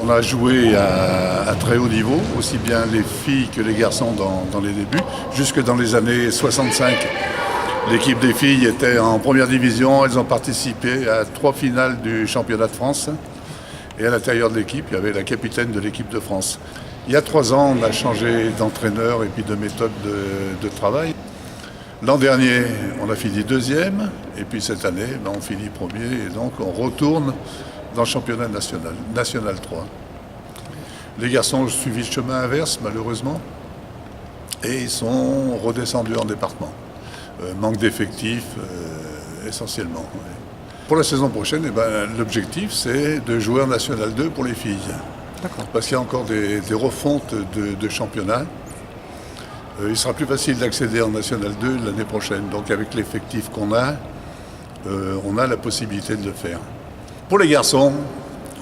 On a joué à très haut niveau, aussi bien les filles que les garçons dans les débuts. Jusque dans les années 65, l'équipe des filles était en première division. Elles ont participé à 3 finales du championnat de France. Et à l'intérieur de l'équipe, il y avait la capitaine de l'équipe de France. Il y a 3 ans, on a changé d'entraîneur et puis de méthode de travail. L'an dernier, on a fini 2e. Et puis cette année, on finit 1er. Et donc, on retourne dans le championnat national 3. Les garçons ont suivi le chemin inverse, malheureusement, et ils sont redescendus en département. Manque d'effectifs, essentiellement. Pour la saison prochaine, l'objectif, c'est de jouer en National 2 pour les filles. D'accord. Parce qu'il y a encore des refontes de championnat. Il sera plus facile d'accéder en National 2 l'année prochaine. Donc avec l'effectif qu'on a, on a la possibilité de le faire. Pour les garçons,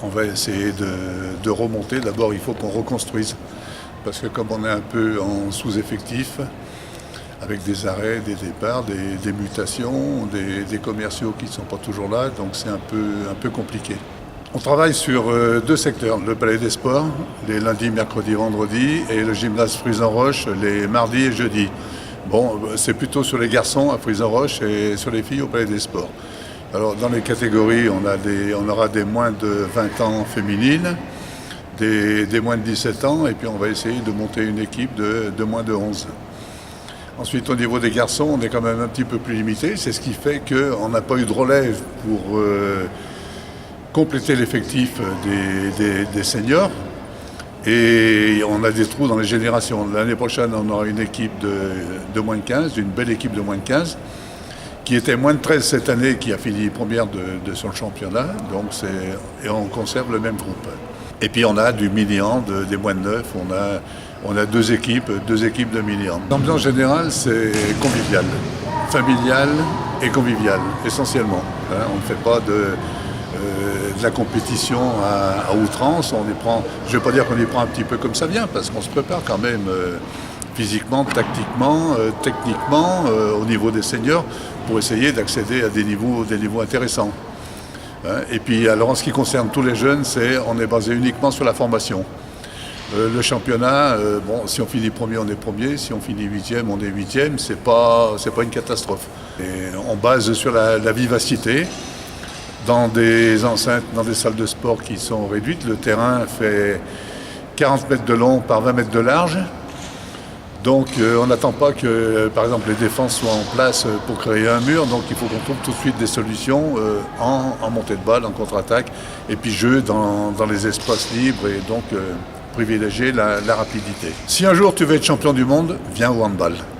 on va essayer de remonter. D'abord, il faut qu'on reconstruise. Parce que comme on est un peu en sous-effectif, avec des arrêts, des départs, des mutations, des commerciaux qui ne sont pas toujours là, donc c'est un peu compliqué. On travaille sur 2 secteurs, le Palais des Sports, les lundis, mercredis, vendredis, et le gymnase Fruits-en-Roche, les mardis et jeudis. Bon, c'est plutôt sur les garçons à Fruits-en-Roche et sur les filles au Palais des Sports. Alors dans les catégories, on aura des moins de 20 ans féminines, des moins de 17 ans, et puis on va essayer de monter une équipe de moins de 11. Ensuite, au niveau des garçons, on est quand même un petit peu plus limité. C'est ce qui fait qu'on n'a pas eu de relève pour compléter l'effectif des seniors. Et on a des trous dans les générations. L'année prochaine, on aura une équipe de moins de 15, une belle équipe de moins de 15, qui était moins de 13 cette année, qui a fini première sur le championnat. Donc et on conserve le même groupe. Et puis on a du mini-hand, des moins de 9. On a 2 équipes de mini-hand. L'ambiance générale, c'est convivial, familial et convivial, essentiellement. On ne fait pas de la compétition à outrance. Je ne vais pas dire qu'on y prend un petit peu comme ça vient, parce qu'on se prépare quand même physiquement, tactiquement, techniquement, au niveau des seniors, pour essayer d'accéder à des niveaux intéressants. Et puis, alors en ce qui concerne tous les jeunes, on est basé uniquement sur la formation. Le championnat, si on finit premier, on est premier. Si on finit 8e, on est 8e. C'est pas une catastrophe. Et on base sur la vivacité. Dans des enceintes, dans des salles de sport qui sont réduites, le terrain fait 40 mètres de long par 20 mètres de large. Donc on n'attend pas que, par exemple, les défenses soient en place pour créer un mur. Donc il faut qu'on trouve tout de suite des solutions en montée de balle, en contre-attaque, et puis jeu dans les espaces libres, et donc privilégier la rapidité. Si un jour tu veux être champion du monde, viens au handball.